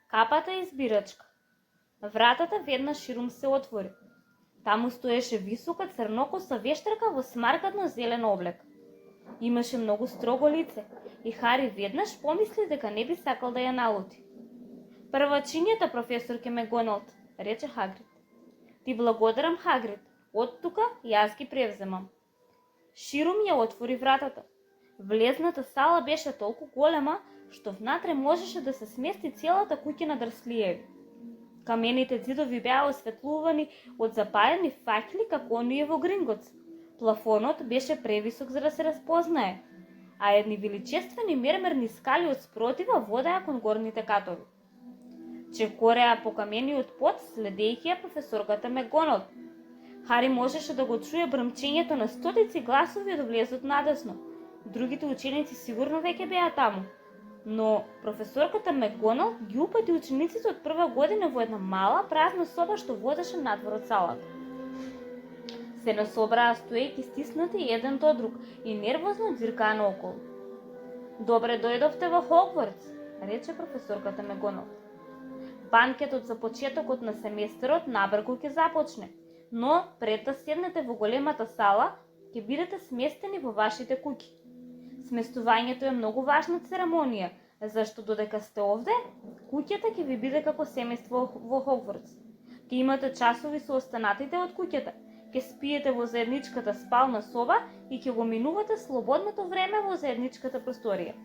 капата и збирачка. Вратата веднаш ширум се отвори. Таму стоеше висока црнокоса вештарка во смаркатно зелен облек. Имаше многу строго лице и Хари веднаш помисли дека не би сакал да ја налути. Првачињата, професорке Меганоналд, рече Хагрид. Ти благодарам, Хагрид, од тука јас ги превземам. Ширум ја отвори вратата. Влезната сала беше толку голема, што внатре можеше да се смести целата куќа на Дрслиеви. Камените ѕидови беа осветлувани од запалени факли како оние во Гринготс. Плафонот беше превисок за да се разпознае, а едни величествени мермерни скали од спротива водеа кон горните катови. Чекореа по камениот под, следејќи ја професорката Меганоналд. Хари можеше да го чуе брмчењето на стотици гласови од влезот надесно. Другите ученици сигурно веќе беа таму. Но професорката Меганоналд ги упати учениците од прва година во една мала празна соба што водеше надвор од салата. Се насобраа стоејќи стиснати еден до друг и нервозно ѕиркаа наоколу. Добре дојдовте во Хогвартс, рече професорката Меганоналд. Банкетот за почетокот на семестерот набрзо ќе започне, но пред да седнете во големата сала, ќе бидете сместени во вашите куќи. Сместувањето е многу важна церемонија, зашто додека сте овде, куќата ќе ви биде како семејство во Хогвартс. Ќе имате часови со останатите од куќата, ќе спиете во заедничката спална соба и ќе го минувате слободното време во заедничката просторија.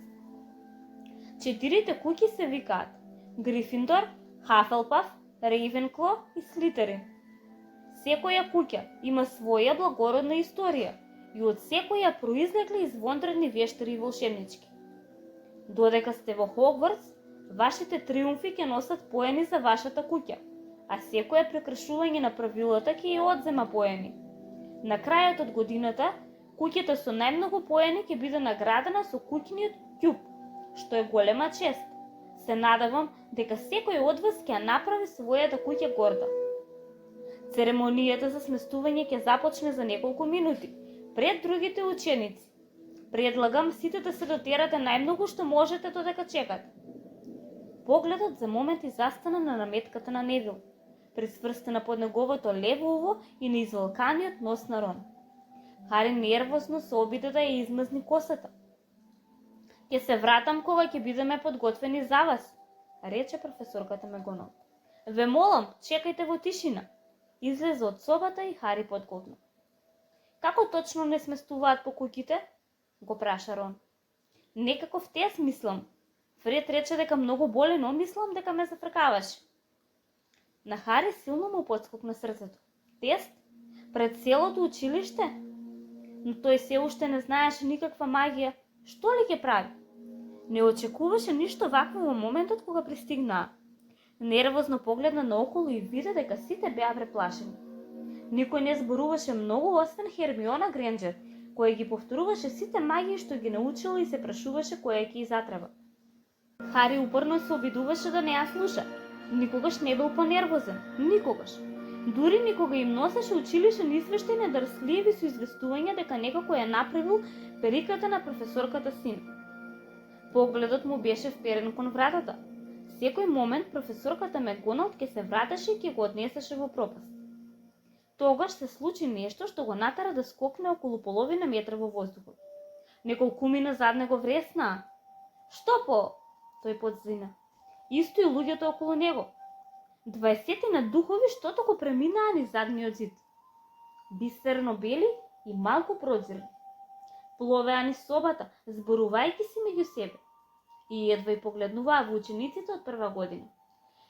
4 куќи се викаат Грифиндор, Хафелпаф, Рейвенкло и Слитерин. Секоја куќа има своја благородна историја и од секоја произлегле извонредни вештари и волшебнички. Додека сте во Хогвартс, вашите триумфи ќе носат поени за вашата куќа, а секое прекршување на правилата ќе ја одзема поени. На крајот од годината, куќата со најмногу поени ќе биде наградена со куќниот ќуб, што е голема чест. Се надевам дека секој од вас ќе направи својата куќа горда. Церемонијата за сместување ќе започне за неколку минути, пред другите ученици. Предлагам сите да се дотерате најмногу што можете додека чекате. Погледот за момент застана на наметката на Невил, присврстена под неговото лево уво и на извалканиот нос на Рон. Хари нервозно се обиде да ја измазни косата. Ќе се вратам кога ќе бидеме подготвени за вас, рече професорката Меганоналд. Ве молам, чекајте во тишина. Излезе од собата и Хари подголтна. Како точно не сместуваат по куќите? Го праша Рон. Некаков тест мислам. Фред рече дека многу боли, но мислам дека ме зафркаваш. На Хари силно му потскокна срцето. Тест? Пред целото училиште? Но тој се уште не знаеше никаква магија. Што ли ќе прави? Не очекуваше ништо вакво во моментот кога пристигнаа. Нервозно погледна наоколу и виде дека сите беа преплашени. Никој не зборуваше многу освен Хермиона Гренџер, која ги повторуваше сите магии што ги научила и се прашуваше која ќе ја затреба. Хари упорно се обидуваше да не ја слуша. Никогаш не бил понервозен, никогаш. Дури никога им носеше училишен извештај на Дрслиеви со известување дека некако ја направил периката на професорката син. Погледот му беше вперен кон вратата. Секој момент професорката Меганоналд ќе се вратеше и ќе го однесеше во пропаст. Тогаш се случи нешто што го натера да скокне околу половина метра во воздухот. Неколкумина зад него вреснаа. Што по? Тој подзина. Исто и луѓето околу него. 20 духови што току преминаа низ задниот зид. Бисерно бели и малку прозирни. Пловеа низ собата, зборувајќи си меѓу себе. И едва и погледнуваа во учениците од прва година.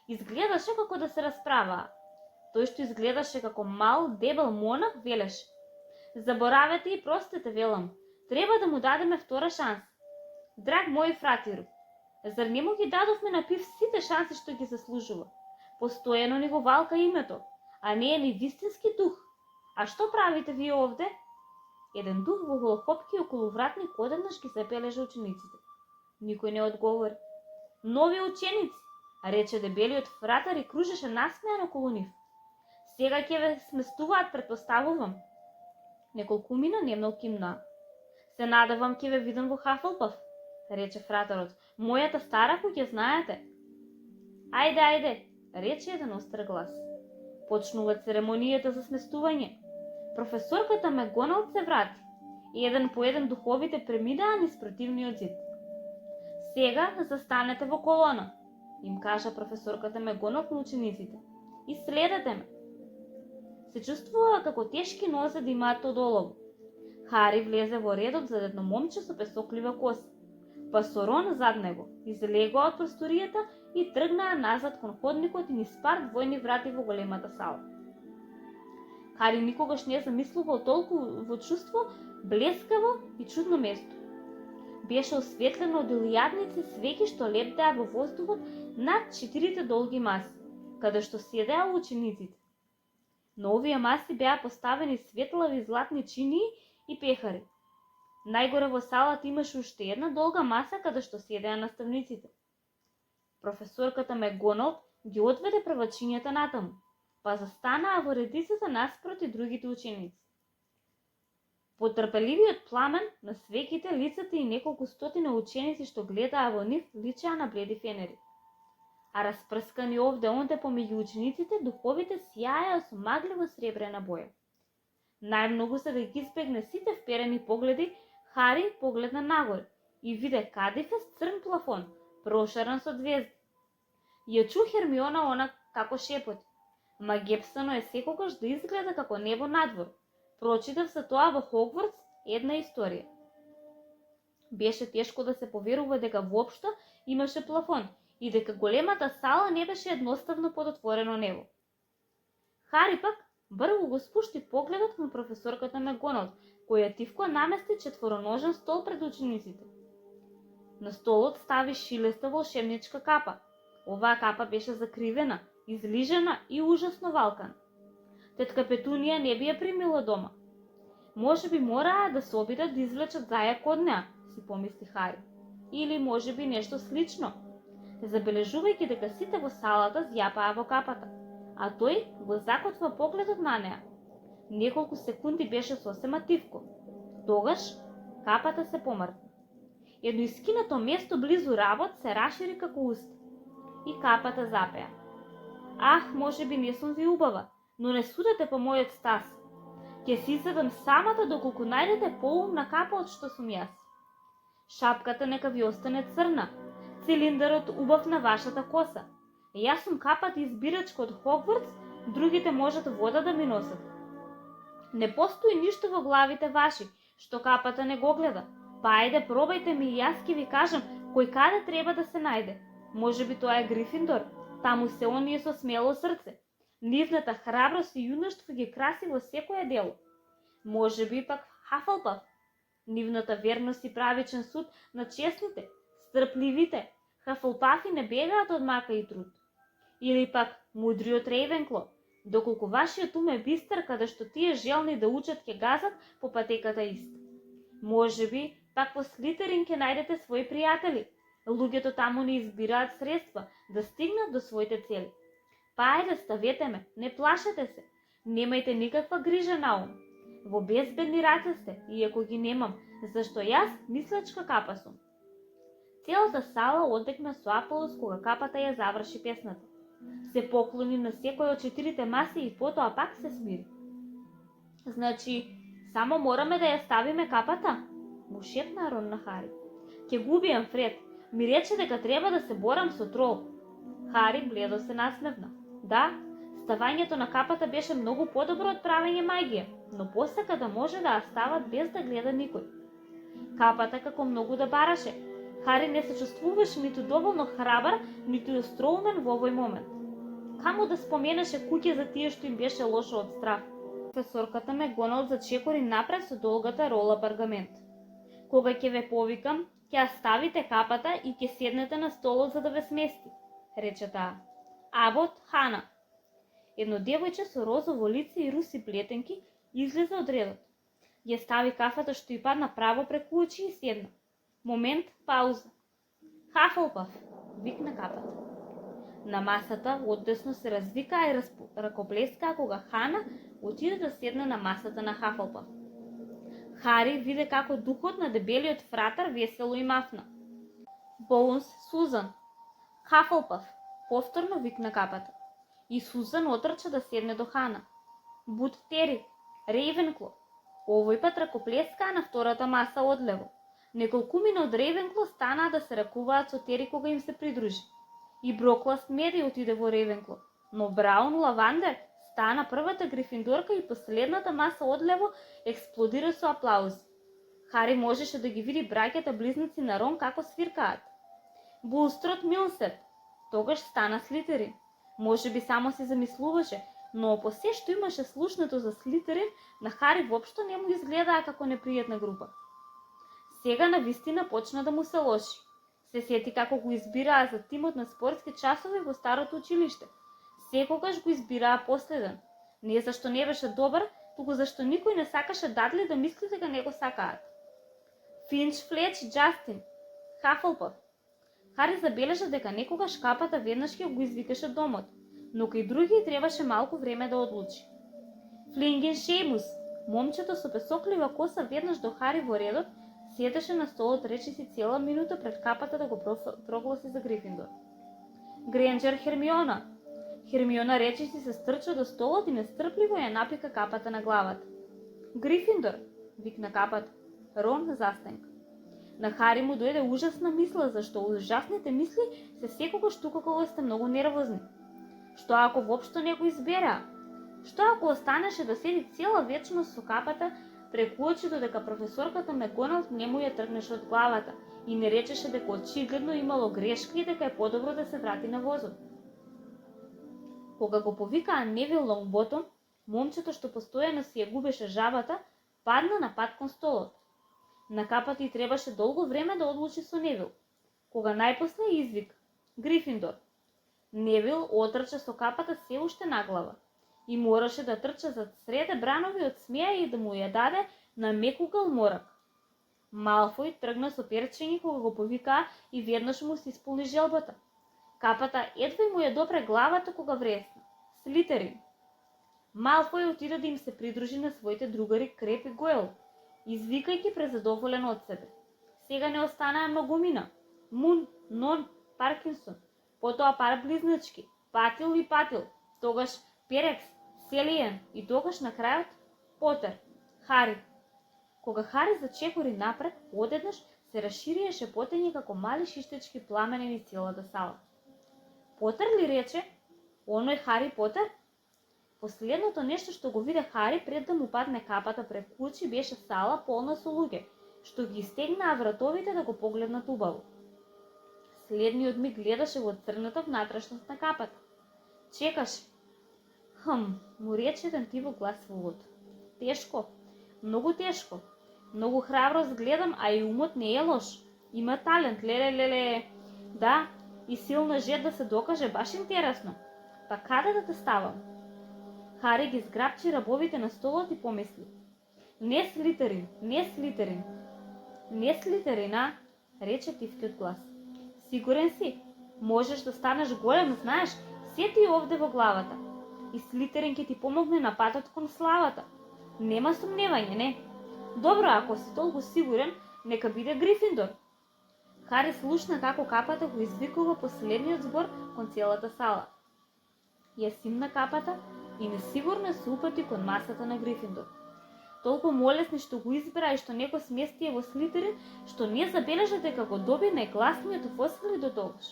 Изгледаше како да се расправаа. Тој што изгледаше како мал, дебел монах велеше. Заборавете и простете, велам. Треба да му дадеме втора шанса. Драг мој фратиру, зар не му ги дадовме на Пив сите шанси што ги заслужува? Постојано ни го валка името, а не е ни вистински дух. А што правите вие овде? Еден дух во голохопки околу вратник одеднаш ги забележа учениците. Никој не одговори. Нови ученици, рече дебелиот фратар и кружеше насмеан околу нив. Сега ќе ве сместуваат, претпоставувам. Неколкумина немнал кимнаа. Се надевам ќе ве видам во Хафлпаф, рече фратарот. Мојата стара куќа, знаете. Ајде, ајде, рече еден остар глас. Почнува церемонијата за сместување. Професорката Макгоналд се врати. Еден по еден духовите преминаа низ противниот зид. Сега застанете во колона, им кажа професорката Макгоналд на учениците. И следете ме. Се чувствува како тешки нозе да имаат од олово. Хари влезе во редот за едно момче со песоклива коса. Па со Рон зад него, излегоа од просторијата и тргнаа назад кон ходникот и низ пар двојни врати во големата сала. Хари никогаш не замислувал толку во чувство, блескаво и чудно место. Беше осветлено од илјадници свеќи што лебдеа во воздухот над 4 долги маси, каде што седеа учениците. На овие маси беа поставени светлави златни чинии и пехари. Најгоре во салата имаше уште една долга маса каде што седеа наставниците. Професорката Макгоналд ги одведе првачињата натаму, па застанаа во редицата наспроти другите ученици. Под трпеливиот пламен на свеќите лицата и неколку стотина ученици што гледаа во нив личеа на бледи фенери. А распрскани овде онде помеѓу учениците духовите сјаеа со магливо сребрена боја. Најмногу се да ги избегне сите вперени погледи, Хари погледна нагоре и виде кадифест црн плафон, прошаран со звезди. Ја чу Хермиона она како шепоти. Ма гепсано е секогаш да изгледа како небо надвор. Прочитав за тоа во Хогвартс една историја. Беше тешко да се поверува дека воопшто имаше плафон и дека големата сала не беше едноставно под отворено небо. Хари пак брзо го спушти погледот кон професорката Макгоналд, која тивко намести четвороножен стол пред учениците. На столот стави шилеста волшебничка капа. Оваа капа беше закривена, излижена и ужасно валкана. Тетка Петунија не би ја примила дома. Може би мораа да се обидат да извлечат зајак од неа, си помисли Хари. Или може би нешто слично, забележувајќи дека сите во салата зјапаа во капата, а тој го закотва погледот на неа. Неколку секунди беше сосема тивко. Тогаш капата се помртна. Едно искинато место близу работ се рашири како уста. И капата запеа. Ах, може би не сум ви убава, но не судете по мојот стас. Ќе си седам самата доколку најдете поумна капа од што сум јас. Шапката нека ви остане црна, цилиндарот убав на вашата коса. Јас сум капата избирачка од Хогвартс, другите можат вода да ми носат. Не постои ништо во главите ваши, што капата не го гледа. Па ајде пробајте ми и јас ќе ви кажам кој каде треба да се најде. Може би тоа е Грифиндор, таму се оние со смело срце. Нивната храброст и јунаштво ги краси во секое дело. Може би пак Хафелпаф. Нивната верност и правичен суд на честните, стрпливите. Хафелпафи не бегаат од мака и труд. Или пак мудриот Рейвенкло, доколку вашиот ум е бистар каде што тие желни да учат ќе газат по патеката ист. Може би пак во Слитерин ќе најдете своји пријатели. Луѓето таму не избираат средства да стигнат до своите цели. Па ајде, ставете ме, не плашете се, немајте никаква грижа на ум. Во безбедни раце сте, иако ги немам, зашто јас мислечка капа сум. Целата сала одекна со аплауз кога капата ја заврши песната. Се поклони на секој од 4 маси и потоа пак се смири. Значи, само мораме да ја ставиме капата? Му шепна Рон на Хари. Ке губијам Фред, ми рече дека треба да се борам со трол. Хари бледо се насмевна. Да, ставањето на капата беше многу подобро од правење магија, но посака да може да ја стават без да гледа никој. Капата како многу да бараше. Хари не се чувствуваше ниту доволно храбар, ниту остроумен во овој момент. Каму да споменеше куќе за тие што им беше лошо од страх. Професорката Макгоналд зачекори напред со долгата рола пергамент. Кога ќе ве повикам, ќе ја ставите капата и ќе седнете на столот за да ве смести, рече таа. Абот Хана. Едно девојче со розово лице и руси плетенки излезе од редот. Ја стави кафата што и падна право преку очи и седна. Момент, пауза. Хафелпаф, викна капата. На масата оддесно се развика и ракоплеска кога Хана отиде да седне на масата на Хафелпаф. Хари виде како духот на дебелиот фратар весело и мафна. Боунс Сузан. Хафелпаф, Повторно викна капата. И Сузан отрча да седне до Хана. Бут Тери, Рейвенкло. Овој пат ракоплескаа на втората маса одлево. Неколкумина од Рейвенкло станаа да се ракуваат со Тери кога им се придружи. И Брокласт Меди отиде во Рейвенкло, но Браун Лавандер стана првата Грифиндорка и последната маса одлево експлодира со аплаузи. Хари можеше да ги види браќата близнаци на Рон како свиркаат. Булстрот Милсет тогаш стана Слитерин. Може би само се замислуваше, но по се што имаше слушнато за Слитерин, на Хари воопшто не му изгледаа како непријатна група. Сега на вистина почна да му се лоши. Се сети како го избираа за тимот на спортски часови во старото училиште. Секогаш го избираа последен. Не зашто не беше добар, туку зашто никој не сакаше Дадли да мисли дека не го сакаат. Финч, Флеч и Джастин, Хафлпаф. Хари забележа дека некогаш капата веднаш ќе го извикаше домот, но кај други требаше малку време да одлучи. Флингин Шеймус, момчето со песоклива коса веднаш до Хари во редот, седеше на столот речиси цела минута пред капата да го прогласи за Грифиндор. Гренџер Хермиона. Хермиона речиси се стрча до столот и нестрпливо ја напика капата на главата. Грифиндор, викна капата. Рон застанка. На Хари му дојде ужасна мисла, зашто ужасните мисли се секогаш тука кога сте многу нервозни. Што ако воопшто не го избераа? Што ако останеше да седи цела вечност со капата преку очите дека професорката Мегоналд не му ја тргнеше од главата и не речеше дека очигледно имало грешка и дека е подобро да се врати на возот? Кога го повикаа Невил Лонгботом, момчето што постојано си ја губеше жабата, падна на пат кон столот. На капата и требаше долго време да одлучи со Невил. Кога најпосле извик Грифиндор, Невил отрча со капата се уште на глава и мораше да трча зад среде бранови од смеја и да му ја даде на мекугал морак. Малфој тргна со перчење кога го повикаа и веднаш му се исполни желбата. Капата едва му ја допре главата кога вресна. Слитерин. Малфој отиде да им се придружи на своите другари Креп и Гойл, извикајќи презадоволен од себе. Сега не останаа многумина. Мун, Нон, Паркинсон, потоа пар близначки, Патил и Патил, тогаш Перекс, Селиен и тогаш на крајот Потер, Хари. Кога Хари зачекори напред, одеднаш се расширија шепотење како мали шиштечки пламени низ целата сала. Потер ли рече? Оној Хари Потер? Последното нешто што го виде Хари пред да му падне капата преку очи беше сала полна со луѓе, што ги стегнаа вратовите да го погледнат убаво. Следниот миг гледаше во црната внатрешност на капата. Чекаше. Му рече еден тивок глас во ухото. Тешко, многу тешко. Многу храброст гледам, а и умот не е лош. Има талент, леле. Да, и силна жет да се докаже, баш интересно. Па каде да те ставам? Хари ги зграбчи рабовите на столот и помисли. Не Слитерин, не Слитерин. Не Слитерин, а? Рече тивкиот глас. Сигурен си? Можеш да станеш голем, знаеш, се ти овде во главата. И Слитерин ќе ти помогне на патот кон славата. Нема сумневање, не? Добро, ако си толку сигурен, нека биде Грифиндор. Хари слушна како капата го извикува последниот збор кон целата сала. Ја симна капата и несигурно се упати кон масата на Грифиндор. Толку молесни што го избра и што некој сместие во Слитерин, што не забележа дека го доби најгласниот фоскали до тогаш.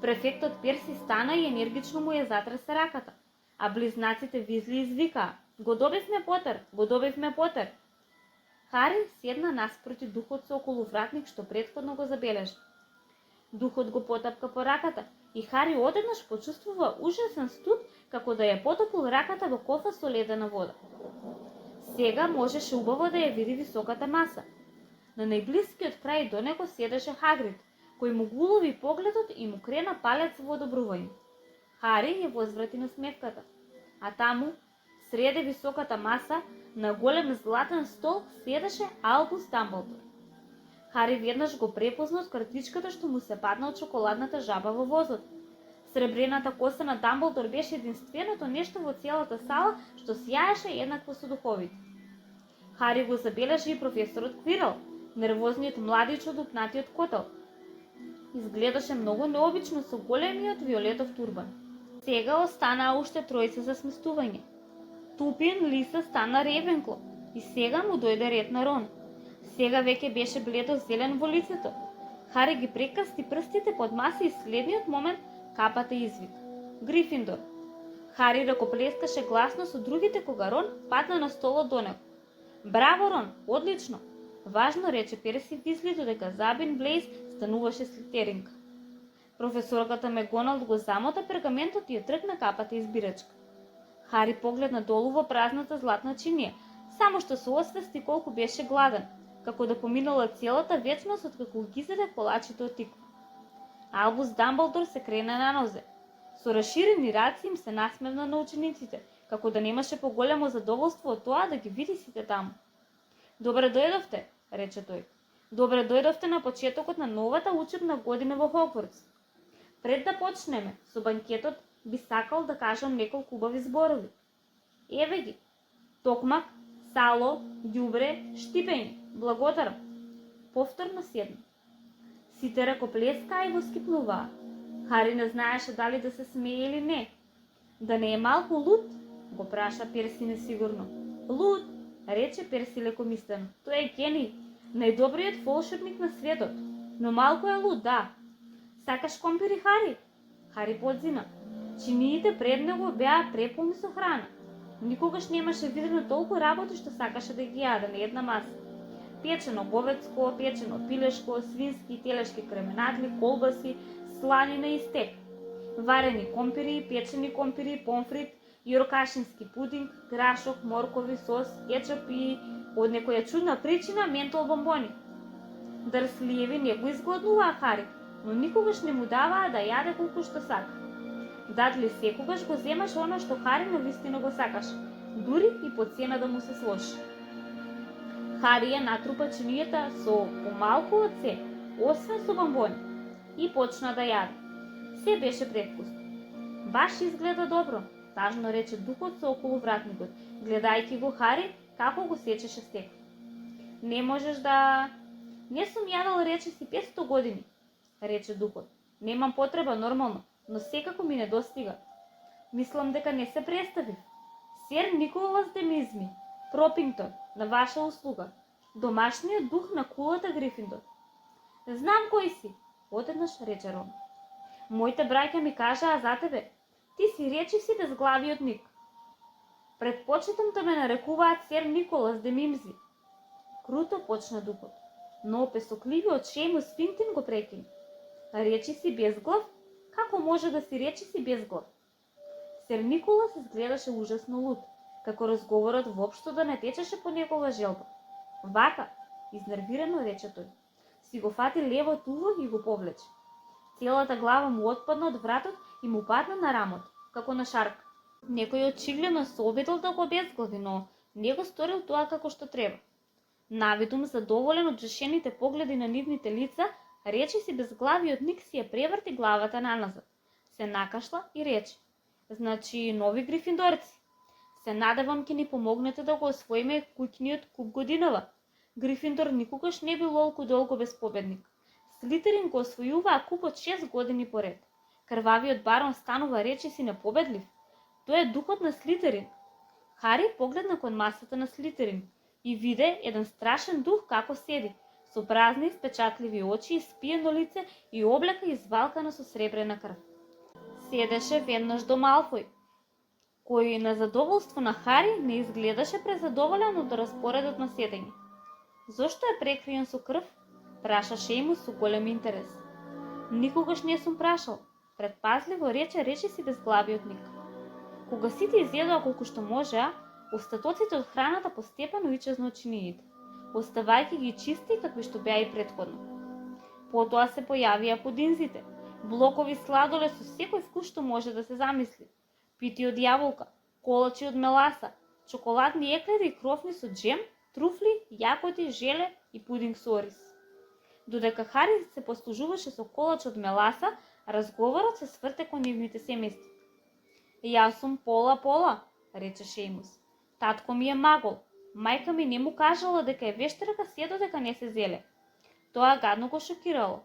Префектот Перси стана и енергично му ја затресе раката, а близнаците Визли извикаа: "Го добивме Потер, го добивме Потер." Хари седна наспроти духот со околувратник што претходно го забележа. Духот го потапка по раката и Хари одеднаш почувствува ужасен студ како да ја потопил раката во кофа со ледена вода. Сега можеше убаво да ја види високата маса. На најблискиот крај до него седеше Хагрид, кој му го улови погледот и му крена палец во одобрување. Хари ја возврати на смевката, а таму, среде високата маса, на голем златен стол седеше Албус Дамблдор. Хари веднаш го препозна од картичката што му се падна од чоколадната жаба во возот. Сребрената коса на Дамблдор беше единственото нешто во целата сала што сјаеше еднакво со духовите. Хари го забележа и професорот Квирал, нервозниот младич од упнатиот котел. изгледаше многу необично со големиот виолетов турбан. Сега останаа уште тројца за сместување. Тупин, Лиса стана Ревенкло и сега му дојде ред на Рон. Сега веќе беше бледо зелен во лицето. Хари ги прекрсти прстите под маса и следниот момент капата извик. Грифиндор. Хари ракоплескаше гласно со другите кога Рон падна на столот до него. Браво, Рон, одлично! Важно, рече Перси Визли додека Забин Блейз стануваше слитеринка. Професорката Меголан го замота пергаментот и ја тргна капата избирачка. Хари погледна долу во празната златна чинија, само што се освести колку беше гладен, како да поминала целата вечност откако ги изеде колачите од тиква. Албус Дамблдор се крена на нозе. Со расширени раци им се насмевна на учениците, како да немаше поголемо задоволство од тоа да ги види сите таму. Добре дојдовте, рече тој. Добре дојдовте на почетокот на новата учебна година во Хогвартс. Пред да почнеме со банкетот, би сакал да кажам неколку убави зборови. Еве ги. Токмак, сало, ѓубре, штипење. Благодарам. Повторно седна. Сите ракоплескаа и воскипнуваа. Хари не знаеше дали да се смее или не. Да не е малку луд? Го праша Перси несигурно. Луд, рече Перси лекомислено. Тој е гений, најдобриот волшебник на светот. Но малку е луд, да. Сакаш компири, Хари? Хари подзина. Чиниите пред него беа преполни со храна. Никогаш немаше видено толку работи што сакаше да ги јаде на една маса. Печено говецко, печено пилешко, свински и телешки кременадли, колбаси, сланина и стек. Варени компири, печени компири, помфрит, јоркашински пудинг, грашок, моркови сос, кетчуп и од некоја чудна причина ментол бомбони. Дрслиеви не го изгладнуваа Хари, но никогаш не му даваа да јаде колку што сака. Дадли секогаш го земаш оно што Хари навистина го сакаш, дури и по цена да му се сложи. Хари ја натрупа чинијата со помалку од се, освен со бомбони, и почна да јаде. Се беше предвкусно. Баш изгледа добро, тажно рече духот со околу вратникот, гледајќи го Хари како го сечеше стек. Не можеш да... Не сум јадал речиси 500 години, рече духот. Немам потреба нормално, но секако ми недостига. Мислам дека не се представив. Сер Николас де Мизми, Пропингтон, на ваша услуга. Домашниот дух на кулата Грифиндор. Знам кој си, одеднаш рече Рон. Моите браќа ми кажаа за тебе. Ти си речиси безглавиот Ник. Пред почетом те ме нарекуваат Сер Николас де Мимзи. Круто почна духот, но песокливиот Шејмус Финктин го прекина. Речиси безглав? Како може да си речиси безглав? Сер Николас изгледаше ужасно луд, како разговорот воопшто да не течеше по негова желба. Вака, изнервирано рече тој. Си го фати левот уво и го повлече. Целата глава му отпадна од вратот и му падна на рамото, како на шарка. Некој очигледно се обидел да го обезглави, но не го сторил тоа како што треба. Навидум задоволен од жешените погледи на нивните лица, речиси безглавиот Ник си ја преврти главата наназад. Се накашла и рече: Значи, нови грифиндорци. Се надевам ќе ни помогнете да го освоиме куќниот куп годинава. Грифиндор никогаш не бил олку долго без победник. Слитерин го освојуваа купот 6 години поред. Крвавиот барон станува речиси непобедлив. Тој е духот на Слитерин. Хари погледна кон масата на Слитерин и виде еден страшен дух како седи, со празни спечатливи очи, испиено лице и облека извалкана со сребрена крв. Седеше веднаш до Малфој, кој на задоволство на Хари не изгледаше презадоволен од распоредот на седење. Зошто е прекриен со крв? Праша Шејмус со голем интерес. Никогаш не сум прашал, предпазливо речиси безглавиот Ник. Кога сите изедоа колку што можеа, остатоците од храната постепено исчезна од чиниите, оставајќи ги чисти какви што беа и претходно. Потоа се појавија пудинзите, блокови сладолед со секој вкус што може да се замисли, пити од јаболка, колачи од меласа, чоколадни еклери и крофни со джем, труфли, јакоти, желе и пудинг со ориз. Додека Хари се послужуваше со колач од меласа, разговорот се сврте кон нивните семејства. Јас сум Пола, рече Шејмус. Татко ми е магол. Мајка ми не му кажала дека е вештарка се додека не се зеле. Тоа гадно го шокирало.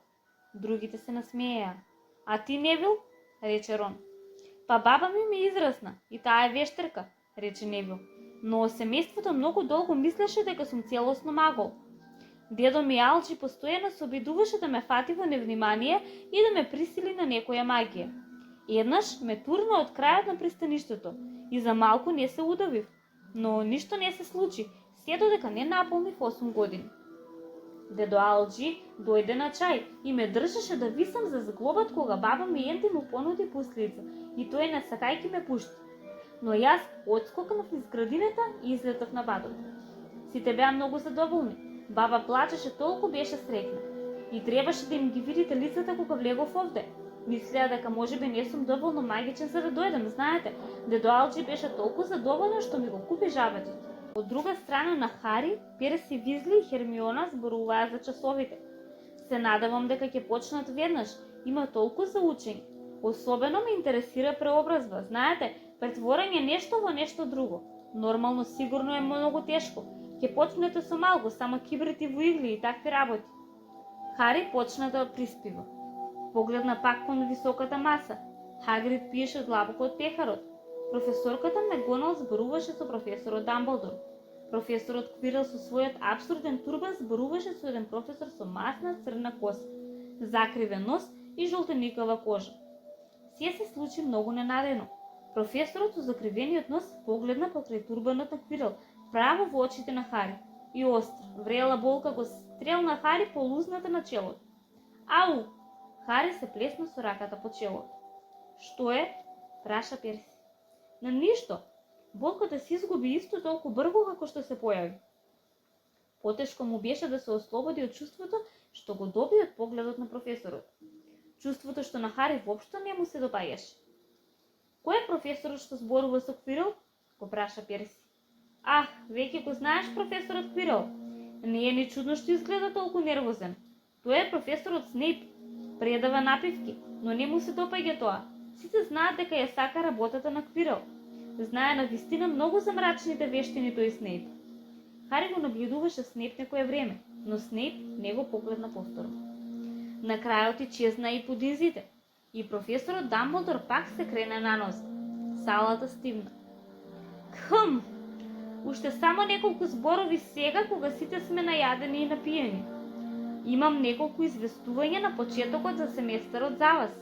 Другите се насмееа. А ти, Невил? Рече Рон. Па баба ми израсна и таа е вештерка, рече Невил. Но семејството многу долго мислеше дека сум целосно магол. Дедо ми Алџи постојано се обидуваше да ме фати во невнимание и да ме присили на некоја магија. Еднаш ме турна од крајот на пристаништето и за малку не се удавив, но ништо не се случи, се додека не наполнив 8 години. Дедо Алџи дојде на чај и ме држеше да висам за зглобот кога баба ми енти му понуди пуслица и тој не сакајки ме пушти. Но јас одскокнав низ градината и излетав на бадот. Сите беа многу задоволни. Баба плачеше, толку беше среќна. И требаше да им ги видите лицата кога влегов овде. Мислеа дека можеби не сум доволно магичен за да дојдем, знаете. Дедо Алџи беше толку задоволен што ми го купи жабетот. Од друга страна на Хари, Перси, Визли и Хермиона зборуваа за часовите. Се надевам дека ќе почнат веднаш. Има толку за учење. Особено ме интересира преобразба, знаете, претворање нешто во нешто друго. Нормално сигурно е многу тешко. Ќе почнете со малку, само кибрити во игли и такви работи. Хари почна да приспива. Погледна пак кон високата маса. Хагрид пиеше длабоко од пехарот. Професорката Мегонал зборуваше со професорот Дамблдор. Професорот Квирел со својот апсурден турбан зборуваше со еден професор со масна црна коса, закривен нос и жолтеникава кожа. Се случи многу ненадено. Професорот со закривениот нос погледна покрај турбанот на Квирел, право во очите на Хари, и остра, врела болка го стрелна Хари по лузната на челото. Ау! Хари се плесна со раката по челото. Што е? Праша Перси. На ништо. Болката се изгуби исто толку брзо како што се појави. Потешко му беше да се ослободи од чувството што го доби од погледот на професорот. Чувството што на Хари воопшто не му се допаѓаше. Кој е професорот што зборува со Квирел? Го праша Перси. Ах, веќе го знаеш професорот Квирел. Не е ни чудно што изгледа толку нервозен. Тој е професорот Снейп. Предава напивки, но не му се допаѓа тоа. Сите знаат дека ја сака работата на Квирел. Знае на вистина многу за мрачните вештини тој Снейп. Хари го наблюдуваше Снейп некое време, но Снейп не го погледна повторно. На крајот и чезна и подизите, и професорот Дамблдор пак се крена на нос. Салата стивна. Кхм! Уште само неколку зборови сега кога сите сме најадени и напиени. Имам неколку известувања на почетокот за семестарот за вас.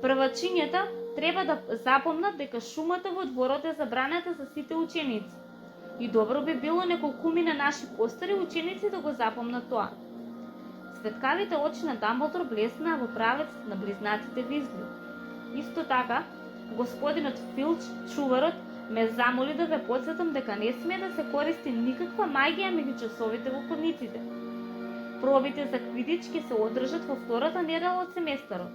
Првачињата треба да запомнат дека шумата во дворот е забранета за сите ученици. И добро би било неколкумина наши постари ученици да го запомнат тоа. Светкавите очи на Дамблдор блеснаа во правец на близнаците Визли. Исто така, господинот Филч, чуварот, ме замоли да ве потсетам дека не сме да се користи никаква магија меѓу часовите во ходниците. Пробите за квидич ќе се одржат во втората недела од семестарот.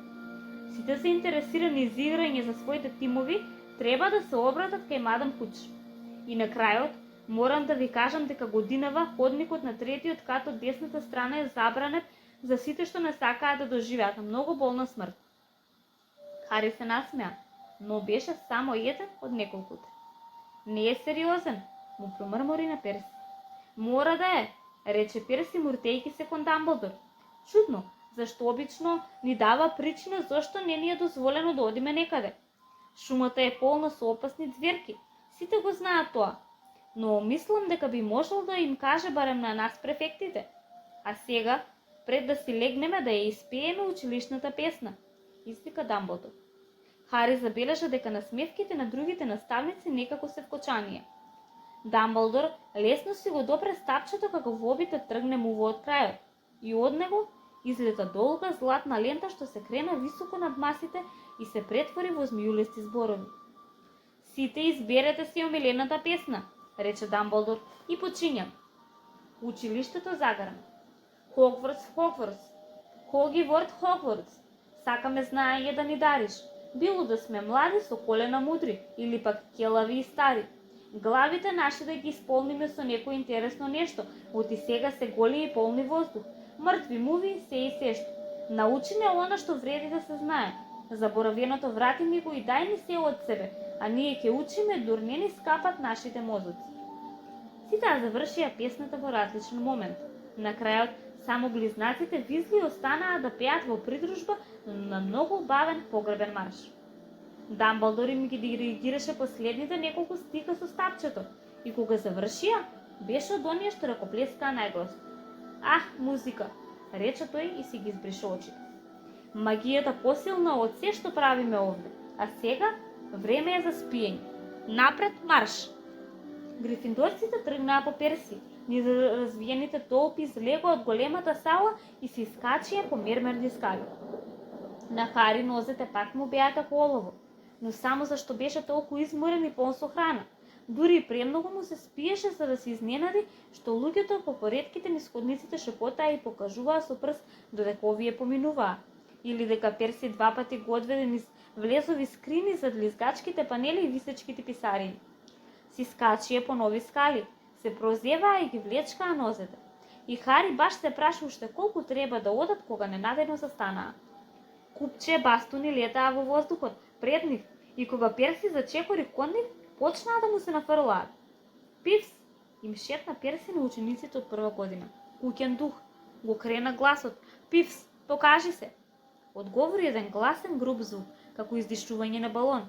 Сите се интересирани за играње за своите тимови, треба да се обратат кај мадам Хуч. И на крајот, морам да ви кажам дека годинава ходникот на третиот кат од десната страна е забранет за сите што не сакаат да доживеат многу болна смрт. Хари се насмеа, но беше само еден од неколкуте. Не е сериозен, му промрмори на Перси. Мора да е, рече Перси муртејки се кон Дамблдор. Чудно, зашто обично ни дава причина зашто не ни е дозволено да одиме некаде. Шумата е полна со опасни ѕверки, сите го знаат тоа. Но мислам дека би можел да им каже барем на нас префектите. А сега, пред да си легнеме да ја испееме училишната песна, извика Дамблдор. Хари забележа дека насмевките на другите наставници некако се вкочанија. Дамблдор лесно си го допре стапчето како во обите тргне му во од крајот и од него излета долга златна лента што се крена високо над масите и се претвори во змијулести зборови. Сите изберете си омилената песна, рече Дамблдор и почиња. Училиштето загарам. Хогвартс, Хогвартс, Хогиворт, Хогвартс. Сакаме знаење да ни дариш, било да сме млади со колена мудри или пак келави и стари. Главите наши да ги исполниме со некој интересно нешто, оти сега се голи и полни воздух, мртви муви, се и сешто. Научи не она што вреди да се знае. Заборавеното врати ни го и дај ни се од себе, а ние ќе учиме дур не ни скапат нашите мозоци. Сите завршија песната во различен момент. На крајот Само близнаците Визли останаа да пеат во придружба на многу бавен погребен марш. Дамблдор им ги диригираше последните неколку стиха со стапчето и кога завршија, беше од оние што ракоплескаа најгласно. Ах, музика, рече тој и си ги избрише очите. Магијата посилна од се што правиме овде, а сега време е за спиење. Напред марш! Грифиндорците тргнаа по Перси, низ развиените толпи излегоа од големата сала и се искачија по мермерни скали. На Хари нозете пак му беа како олово, но само зашто беше толку изморен и полн со храна. Дури и премногу му се спиеше за да се изненади што луѓето по поредките низ ходниците шепотаа и покажуваа со прст додека овие поминуваа, или дека Перси два пати го одведе низ влезови скрини зад лизгачките панели и висечките писарии. Си скачија по нови скали, се прозеваа и ги влечкаа нозете. И Хари баш се праша уште колку треба да одат кога ненадејно застанаа. Купче бастуни летаа во воздухот пред нив и кога Перси зачекори кон нив, почнаа да му се нафрлаат. Пивс, им шепна Перси на учениците од прва година. Куќен дух, го крена гласот. Пивс, покажи се. Одговори еден гласен груб звук, како издишување на балон.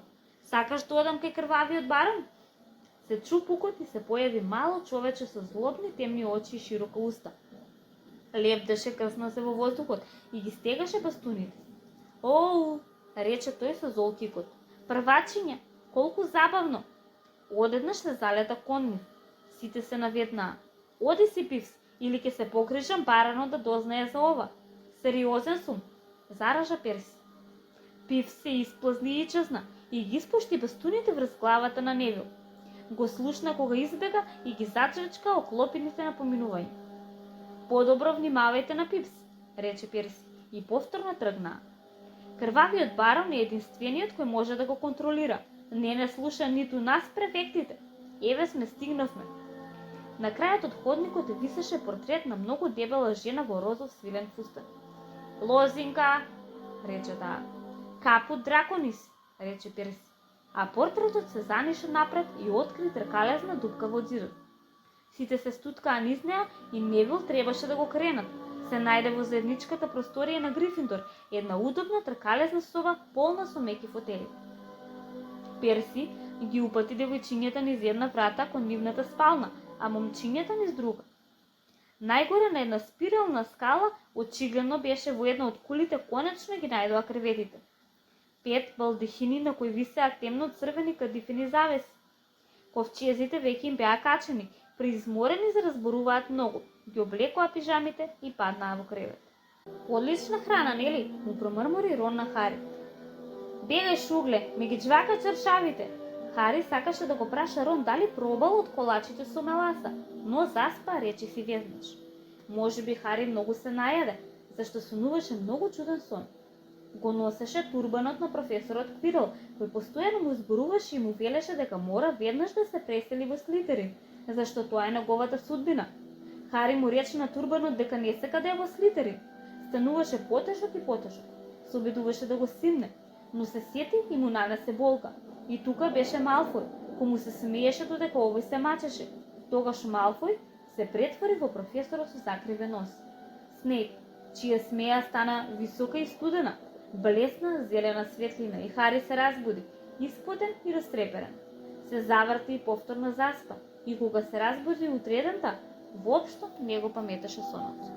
Сакаш да одам кај крвавиот барон? Се чу пукот и се појави мало човече со злобни темни очи и широка уста. Лепдеше крсна се во воздухот и ги стегаше бастуните. Оу, рече тој со зол кикот. Првачиња, колку забавно! Одеднаш се залета кон нив. Сите се наведнаа. Оди си, Пивс, или ќе се погрижам баранот да дознае за ова. Сериозен сум, заража Перси. Пивс се исплазни и чезна и ги спушти бастуните врз главата на Невил. Го слушна кога избега и ги зачрчка оклопините на поминување. Подобро внимавајте на Пивс, рече Перси и повторно тргнаа. Крвавиот барон е единствениот кој може да го контролира. Не слуша ниту нас префектите. Еве сме стигнавме. На крајот од ходникот висеше портрет на многу дебела жена во розов свилен фустан. Лозинка, рече таа. Капут драконис, рече Перси. А портретот се заниша напред и откри тркалезна дупка во ѕидот. Сите се стуткаа низ неа и Невил требаше да го кренат. Се најде во заедничката просторија на Грифиндор, една удобна тркалезна соба полна со меки фотели. Перси ги упати девојчињата низ една врата кон нивната спална, а момчињата низ друга. Најгоре на една спирална скала, очигледно беше во една од кулите конечно ги најдоа креветите. 5 балдехини на кои висеа темно-црвени кадифени завеси. Ковчезите веќе им беа качени, преизморени за разборуваат многу, ги облекоа пижамите и паднаа во кревет. Одлична храна, нели? Му промрмори Рон на Хари. Бегај, шугле, ми ги џвака чаршавите. Хари сакаше да го праша Рон дали пробал од колачите со меласа, но заспа рече си веднаш. Можеби Хари многу се најаде, зашто сонуваше многу чуден сон. Го носеше турбанот на професорот Квирл, кој постојано му зборуваше и му велеше дека мора веднаш да се пресели во Слитерин, зашто тоа е неговата судбина. Хари му рече на турбанот дека не сека да е во Слитерин. Стануваше потешок и потешок. Се обидуваше да го симне, но се сети и му нанесе болка. И тука беше Малфој, кој му се смееше додека овој се мачеше. Тогаш Малфој се претвори во професорот со закривен нос. Снејп, чија смеја стана висока и студена, блесна зелена светлина и Хари се разбуди, испотен и растреперен. Се заврти и повторно заспа и кога се разбуди утредента, воопшто не го паметеше сонот.